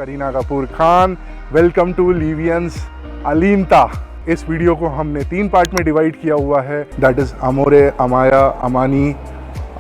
Kareena Kapoor Khan. Welcome to लिवियंस अलीनता। इस वीडियो को हमने 3 पार्ट में डिवाइड किया हुआ है, that is Amore, Amaya, Amani,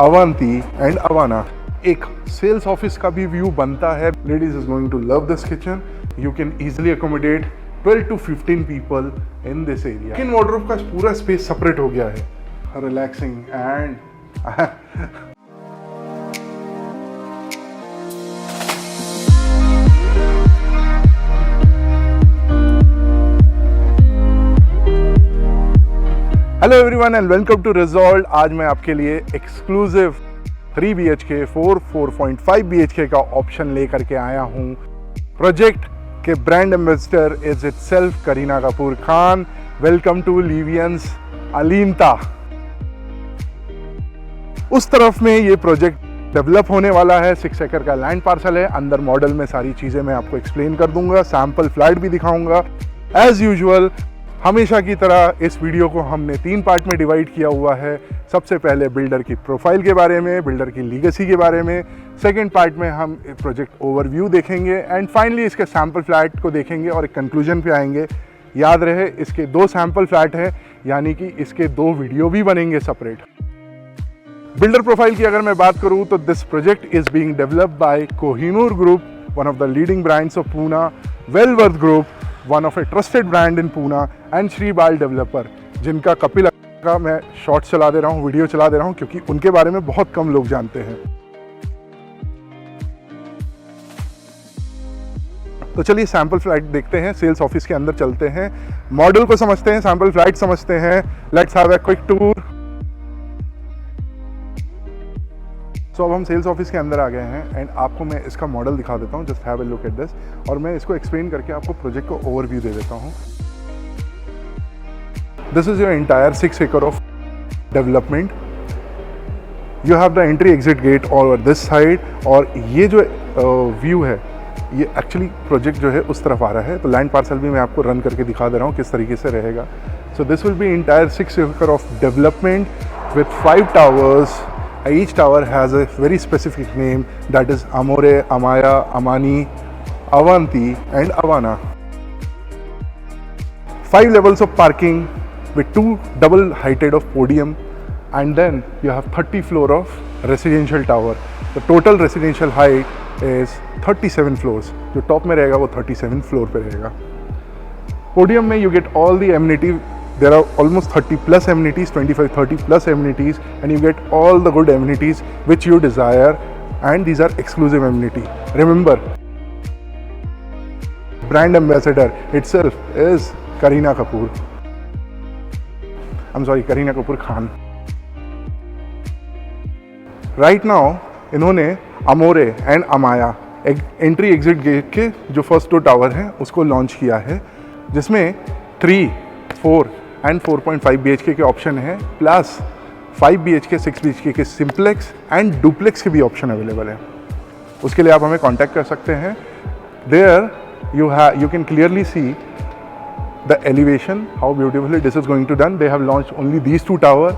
Avanti and Avana. एक सेल्स ऑफिस का भी व्यू बनता है। Ladies is going to love this kitchen. You can easily accommodate 12 to 15 people in this area. Kitchen wardrobe का पूरा स्पेस सेपरेट हो गया है। Relaxing and hello everyone and welcome to रिजॉल्ट। आज मैं आपके लिए एक्सक्लूसिव 3 BHK 4.5 BHK का ऑप्शन लेकर के आया हूं। प्रोजेक्ट के brand ambassador is itself Kareena Kapoor Khan. Welcome to लिवियंस अलीनता। उस तरफ में ये प्रोजेक्ट डेवलप होने वाला है। 6 एकड़ का लैंड पार्सल है। अंदर मॉडल में सारी चीज़ें मैं आपको एक्सप्लेन कर दूंगा, सैंपल फ्लैट भी दिखाऊंगा। एज यूजुअल हमेशा की तरह इस वीडियो को हमने 3 पार्ट में डिवाइड किया हुआ है। सबसे पहले बिल्डर की प्रोफाइल के बारे में, बिल्डर की लीगेसी के बारे में। सेकंड पार्ट में हम प्रोजेक्ट ओवरव्यू देखेंगे एंड फाइनली इसके सैंपल फ्लैट को देखेंगे और एक कंक्लूजन पे आएंगे। याद रहे इसके 2 सैंपल फ्लैट हैं, यानी कि इसके 2 वीडियो भी बनेंगे सेपरेट। बिल्डर प्रोफाइल की अगर मैं बात करूं तो this project is being developed by Kohinoor group, one of the leading brands of Poona, Wellworth group, one of a trusted brand in Poona and Shri Bal developer, जिनका कपिल का मैं शॉर्ट चला दे रहा हूँ, वीडियो चला दे रहा हूँ, क्योंकि उनके बारे में बहुत कम लोग जानते हैं। तो चलिए सैंपल फ्लैट देखते हैं, सेल्स ऑफिस के अंदर चलते हैं, मॉडल को समझते हैं, सैंपल फ्लैट समझते हैं। Let's have a quick tour. So अब हम सेल्स ऑफिस के अंदर आ गए हैं एंड आपको मैं इसका मॉडल दिखा देता हूँ। Just have a look at this और मैं इसको एक्सप्लेन करके आपको प्रोजेक्ट को ओवरव्यू दे देता हूँ। दिस इज योर एंटायर 6 एकड़ of development. You have the entry exit get over this side, और ये जो व्यू है ये एक्चुअली प्रोजेक्ट जो है उस तरफ आ रहा है। तो लैंड पार्सल भी मैं आपको रन करके दिखा दे रहा हूँ किस तरीके से रहेगा। So this will B entire 6 एकड़ of development with 5 towers. Each tower has a very specific name, that is Amore, Amaya, Amani, Avanti and Avana. 5 levels of parking with 2 double heighted of podium, and then you have 30 floor of residential tower. The total residential height is 37 floors. जो top में रहेगा वो 37 floor पे रहेगा। Podium में you get all the amenity. There are almost 30 plus amenities, 25-30 plus amenities, and you get all the good amenities which you desire, and these are exclusive amenity. Remember, brand ambassador itself is Kareena Kapoor. I'm sorry, Kareena Kapoor Khan. Right now, इन्होंने Amore and Amaya entry exit gate के जो first 2 tower हैं उसको launch किया है, जिसमें 3, 4 and 4.5 BHK के option है, प्लस 5 BHK 6 BHK के सिंप्लेक्स एंड डुप्लेक्स के भी ऑप्शन अवेलेबल है। उसके लिए आप हमें कांटेक्ट कर सकते हैं। There you can clearly see the elevation, how beautifully this is going to done. They have launch only these 2 tower.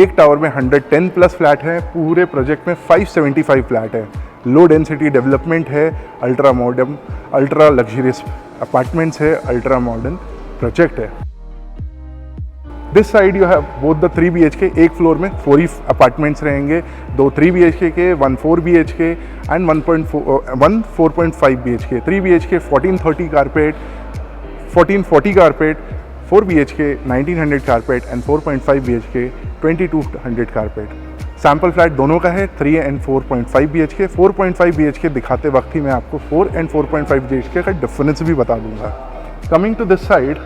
एक टावर में 110 प्लस फ्लैट है, पूरे प्रोजेक्ट में 575 फ्लैट है। लो डेंसिटी डेवलपमेंट है, ultra modern, ultra luxurious apartments है, ultra modern project है। This side you have both the 3 BHK, एक फ्लोर में 4 ही अपार्टमेंट्स रहेंगे, 2 3 BHK के, 1 4 BHK and 1 4.5 BHK। 3 BHK 1430 carpet, 1440 carpet, 4 BHK 1900 carpet and 4.5 BHK 2200 carpet. Sample flat दोनों का है, 3 and 4.5 BHK। 4.5 BHK दिखाते वक्त ही मैं आपको 4 एंड 4.5 BHK का डिफरेंस भी बता दूंगा। Coming to this side,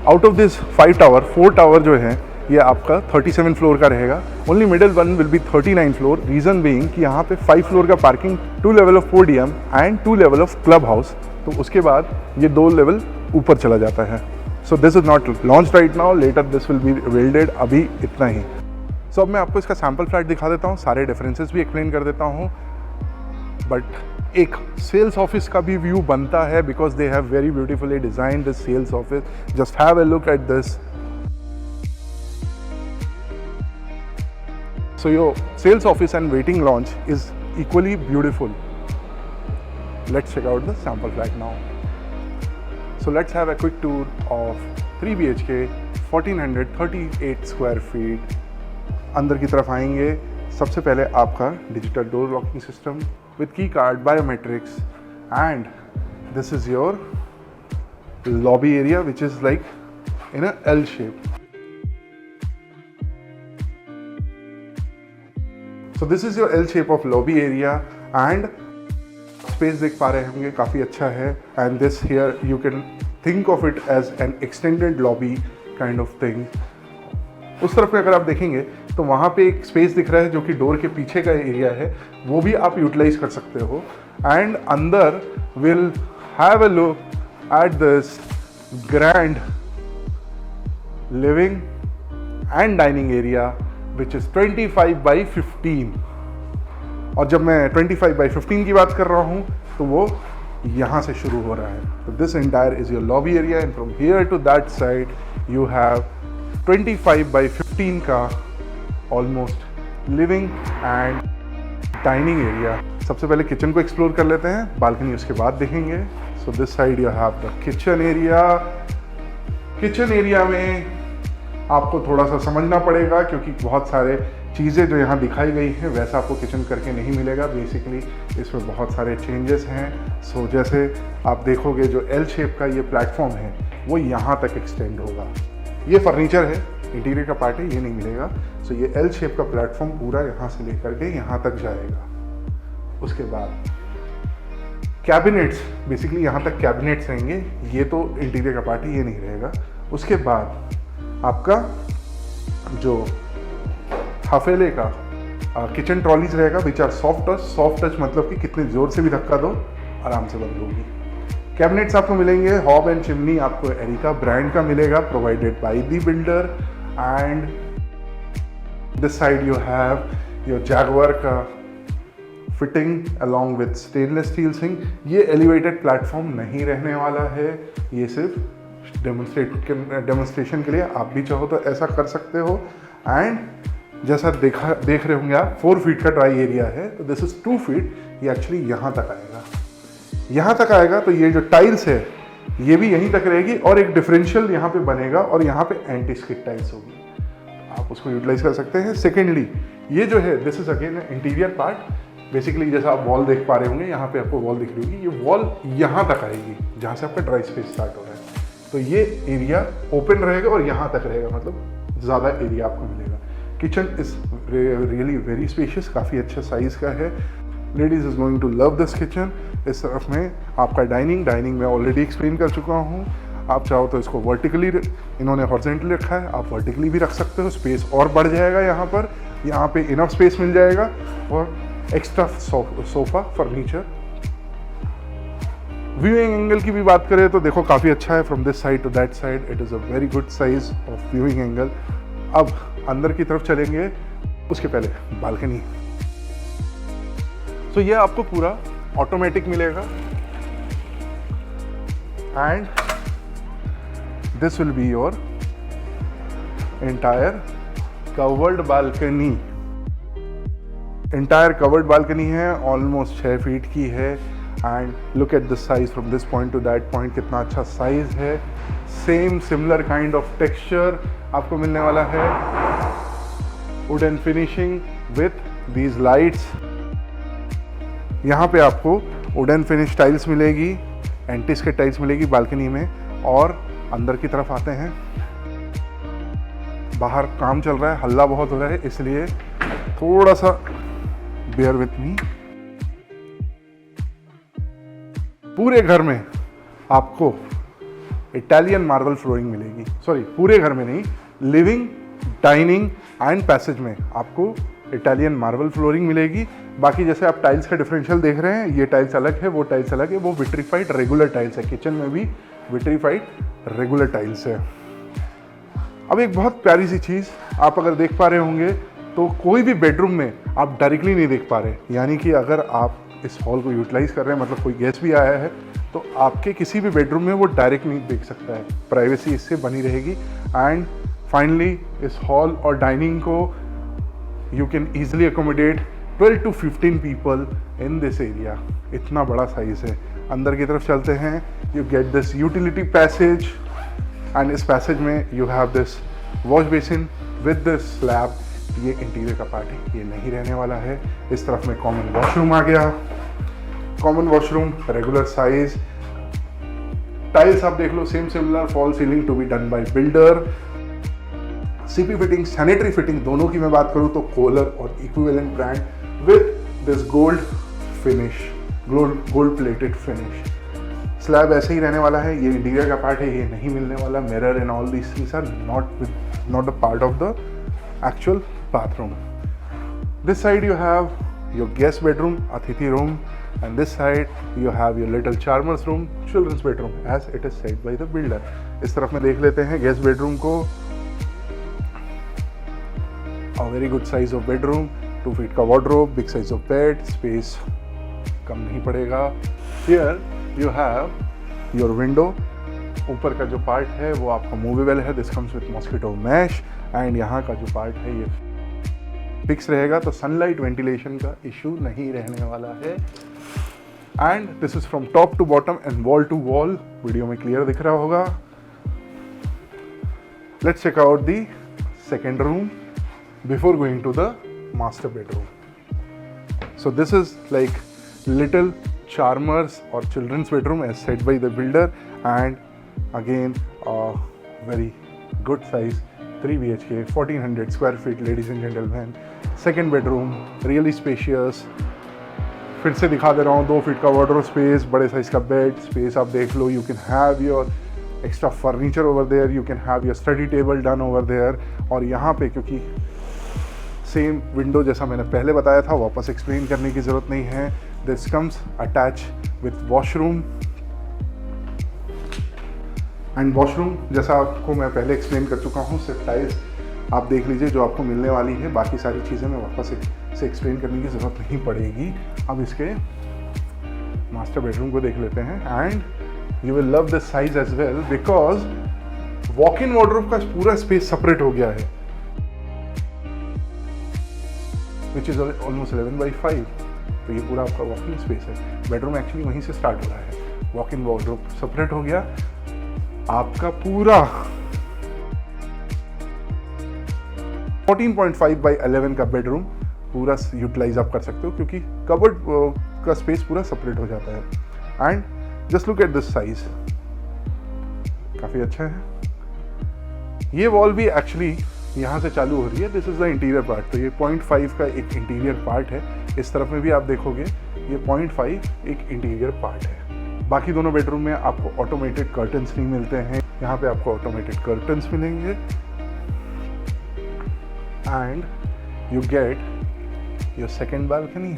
out of this 5 tower, 4 tower जो है ये आपका 37 फ्लोर का रहेगा। Only middle one will be 39 floor. Reason being कि यहाँ पे 5 फ्लोर का parking, 2 level of podium and 2 level of club house. तो उसके बाद ये 2 लेवल ऊपर चला जाता है। So this is not launch right now, later this will be builded. अभी इतना ही। सो अब मैं आपको इसका सैम्पल फ्लैट दिखा देता हूँ, सारे डिफरेंसेस भी एक्सप्लेन कर देता हूँ। बट एक सेल्स ऑफिस का भी व्यू बनता है, because they have very beautifully designed this sales office. Just have a look at this. So your sales office and waiting lounge is equally beautiful. let's check out the sample flat now. So let's have a quick tour of 3 BHK 1438 square feet. अंदर की तरफ आएंगे, सबसे पहले आपका digital door locking system with key card, biometrics, and this is your lobby area which is like in a L shape. So this is your L shape of lobby area and space देख पा रहे होंगे काफ़ी अच्छा है, and this here you can think of it as an extended lobby kind of thing. उस तरफ में अगर आप देखेंगे तो वहाँ पे एक स्पेस दिख रहा है जो कि डोर के पीछे का एरिया है, वो भी आप यूटिलाइज कर सकते हो. एंड अंदर will have a look at this grand living and dining area which is 25 by 15. और जब मैं 25 by 15 की बात कर रहा हूँ तो वो यहाँ से शुरू हो रहा है. तो this entire is your lobby area and from here to that side you have 25 by 15 का almost living and dining area. सबसे पहले किचन को एक्सप्लोर कर लेते हैं, बालकनी उसके बाद देखेंगे. So this side you have the kitchen area. Kitchen area में आपको थोड़ा सा समझना पड़ेगा क्योंकि बहुत सारे चीज़ें जो यहाँ दिखाई गई हैं वैसा आपको किचन करके नहीं मिलेगा. बेसिकली इसमें बहुत सारे चेंजेस हैं. सो जैसे आप देखोगे जो एल शेप का ये प्लेटफॉर्म है वो यहाँ तक एक्सटेंड होगा. ये फर्नीचर है, इंटीरियर का पार्ट है, ये नहीं मिलेगा. सो ये एल शेप का प्लेटफॉर्म पूरा यहाँ से लेकर के यहाँ तक जाएगा. उसके बाद कैबिनेट्स, बेसिकली यहाँ तक कैबिनेट्स रहेंगे. ये तो इंटीरियर का पार्ट है, ये नहीं रहेगा. उसके बाद आपका जो हफेले का किचन ट्रॉलीज रहेगा which are soft touch. Soft touch मतलब कि कितने ज़ोर से भी धक्का दो आराम से बंद होगी. कैबिनेट्स आपको मिलेंगे, हॉब एंड चिमनी आपको एरिका ब्रांड का मिलेगा, provided by the builder. And this side you have your Jaguar का fitting along with stainless steel sink. ये एलिवेटेड प्लेटफॉर्म नहीं रहने वाला है, ये सिर्फ डेमोन्स्ट्रेशन के लिए. आप भी चाहो तो ऐसा कर सकते हो. एंड जैसा देख रहे होंगे आप 4 फीट का ड्राई एरिया है, तो दिस इज 2 फीट. ये एक्चुअली यहाँ तक आएगा. यहाँ तक आएगा तो ये जो टाइल्स है ये भी यहीं तक रहेगी और एक डिफरेंशियल यहाँ पे बनेगा और यहाँ पे एंटी स्किड टाइल्स होगी. आप उसको यूटिलाइज कर सकते हैं. सेकेंडली ये जो है this is again interior part. Basically जैसा आप वॉल देख पा रहे होंगे, यहाँ पे आपको वॉल दिख रही होगी, ये वॉल यहाँ तक आएगी जहाँ से आपका ड्राई स्पेस स्टार्ट हो रहा है. तो ये एरिया ओपन रहेगा और यहाँ तक रहेगा, मतलब ज़्यादा एरिया आपको मिलेगा. Kitchen is really very spacious, काफ़ी अच्छा साइज़ का है. Ladies is going to love this kitchen. इस तरफ में आपका डाइनिंग मैं ऑलरेडी एक्सप्लेन कर चुका हूँ. आप चाहो तो इसको वर्टिकली, इन्होंने हॉरिजॉन्टली रखा है, आप वर्टिकली भी रख सकते हो. स्पेस और बढ़ जाएगा यहाँ पर. यहाँ पे इनफ स्पेस मिल जाएगा और extra sofa furniture. Viewing angle की भी बात करें तो देखो काफ़ी अच्छा है. From this side to that side it is a very good size of viewing angle. अब अंदर की तरफ चलेंगे, उसके पहले बालकनी. सो ये आपको पूरा ऑटोमेटिक मिलेगा and this will be your entire covered balcony. Entire covered balcony है, ऑलमोस्ट 6 फीट की है. And look at this size from this point two that point, कितना अच्छा साइज है. Same similar kind of texture आपको मिलने वाला है. Wooden finishing with these lights. यहाँ पे आपको वुडन फिनिश टाइल्स मिलेगी, एंटी स्किड टाइल्स मिलेगी बालकनी में. और अंदर की तरफ आते हैं. बाहर काम चल रहा है, हल्ला बहुत हो रहा है, इसलिए थोड़ा सा बेयर विथ मी. पूरे घर में आपको इटालियन मार्बल फ्लोरिंग मिलेगी. सॉरी, पूरे घर में नहीं, लिविंग, डाइनिंग एंड पैसेज में आपको इटालियन मार्बल फ्लोरिंग मिलेगी. बाकी जैसे आप टाइल्स का डिफरेंशियल देख रहे हैं, ये टाइल्स अलग है, वो टाइल्स अलग है. वो विट्रीफाइड रेगुलर टाइल्स है. किचन में भी विट्रीफाइड रेगुलर टाइल्स है. अब एक बहुत प्यारी सी चीज़ आप अगर देख पा रहे होंगे तो कोई भी बेडरूम में आप डायरेक्टली नहीं देख पा रहे. यानी कि अगर आप इस हॉल को यूटिलाइज कर रहे हैं, मतलब कोई गेस्ट भी आया है, तो आपके किसी भी बेडरूम में वो डायरेक्ट नहीं देख सकता है. प्राइवेसी इससे बनी रहेगी. एंड फाइनली इस हॉल और डाइनिंग को you can easily accommodate 12 to 15 people in this area. इतना बड़ा साइज है। अंदर की तरफ चलते हैं, you get this utility passage and इस पैसेज में you have this wash basin with this slab. ये इंटीरियर का पार्ट है, ये नहीं रहने वाला है। इस तरफ में कॉमन वॉशरूम आ गया, common washroom regular size. Tiles आप देख लो, same similar false ceiling to be done by builder. CP fitting, sanitary fitting दोनों की मैं बात करूँ तो कोलर और equivalent brand with this gold finish, gold plated finish. Slab ऐसे ही रहने वाला है। ये इंटीरियर का पार्ट है, ये नहीं मिलने वाला। Mirror and all these things are not a part of the actual bathroom. This side you have your guest bedroom, Atithi room, and this side you have your little charmer's room, children's bedroom, as it is said by the builder. इस तरफ में देख लेते हैं guest bedroom को। A very good size of bedroom, 2 feet का wardrobe, big size of bed, space कम नहीं पड़ेगा। Here you have your window. ऊपर का जो पार्ट है वो आपका मूवेबल है, this comes with mosquito mesh. And यहाँ का जो पार्ट है ये फिक्स रहेगा, तो सनलाइट वेंटिलेशन का इशू नहीं रहने वाला है। And this is from top to bottom and wall to wall, video में क्लियर दिख रहा होगा। Let's check out the second room before going to the master bedroom. So this is like little charmers और children's bedroom as set by the builder, and again very good size 3 BHK 1400 square feet, ladies and gentlemen. Second bedroom really spacious. फिर से दिखा दे रहा हूँ, 2 feet का wardrobe space, बड़े size का bed space आप देख लो। You can have your extra furniture over there, you can have your study table done over there. और यहाँ पे क्योंकि सेम विंडो जैसा मैंने पहले बताया था, वापस एक्सप्लेन करने की ज़रूरत नहीं है। This comes attach with washroom, and washroom जैसा आपको मैं पहले एक्सप्लेन कर चुका हूँ। सिर्फ टाइल्स आप देख लीजिए जो आपको मिलने वाली है, बाकी सारी चीज़ें मैं वापस से एक्सप्लेन करने की ज़रूरत नहीं पड़ेगी। अब इसके मास्टर बेडरूम को देख लेते हैं, and you will love this size as well because walk in wardrobe का पूरा स्पेस सेपरेट हो गया है, विच इज़ ऑलमोस्ट 11/5। तो ये पूरा आपका वॉक इन स्पेस है। बेडरूम एक्चुअली वहीं से स्टार्ट हो रहा है। वॉक इन वार्डरोब सेपरेट हो गया, आपका पूरा 14.5/11 का बेडरूम पूरा यूटिलाइज आप कर सकते हो, क्योंकि कबर्ड का स्पेस पूरा सेपरेट हो जाता है। And just look at this size, काफ़ी अच्छा है। ये वॉल भी एक्चुअली यहाँ से चालू हो रही है। This is the interior part. तो ये 0.5 का एक इंटीरियर पार्ट है। इस तरफ में भी आप देखोगे ये 0.5 एक इंटीरियर पार्ट है। बाकी दोनों बेडरूम में आपको ऑटोमेटेड कर्टन्स नहीं मिलते हैं, यहाँ पे आपको ऑटोमेटेड कर्टन्स मिलेंगे। And you get your second balcony.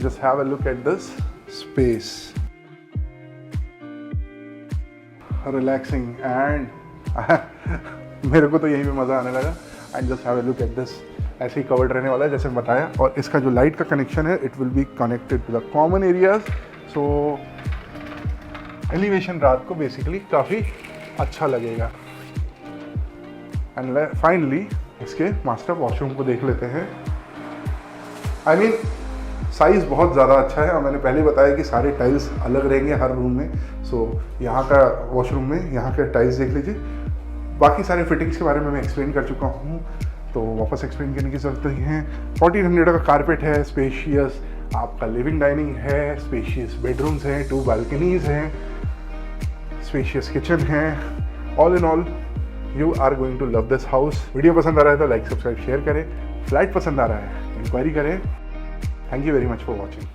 Just have a look at this space, relaxing, and मेरे को तो यहीं पे मज़ा आने लगा। And just have a look at this, ऐसे ही कवर्ड रहने वाला है जैसे बताया। और इसका जो लाइट का कनेक्शन है, it will be connected to the common areas. So elevation रात को बेसिकली काफ़ी अच्छा लगेगा। एंड फाइनली इसके मास्टर वॉशरूम को देख लेते हैं। आई मीन साइज़ बहुत ज़्यादा अच्छा है, और मैंने पहले बताया कि सारे टाइल्स अलग रहेंगे हर रूम में। सो यहाँ का वॉशरूम में यहाँ के टाइल्स देख लीजिए। बाकी सारे फिटिंग्स के बारे में मैं एक्सप्लेन कर चुका हूँ, तो वापस एक्सप्लेन करने की ज़रूरत नहीं है। 1400 का कारपेट है, स्पेशियस आपका लिविंग डाइनिंग है, स्पेशियस बेडरूम्स हैं, 2 बालकनीज हैं, स्पेशियस किचन है। All in all you are going to love this house. Video पसंद आ रहा है तो लाइक सब्सक्राइब शेयर करें। फ्लैट पसंद आ रहा है इंक्वायरी करें। Thank you very much for watching.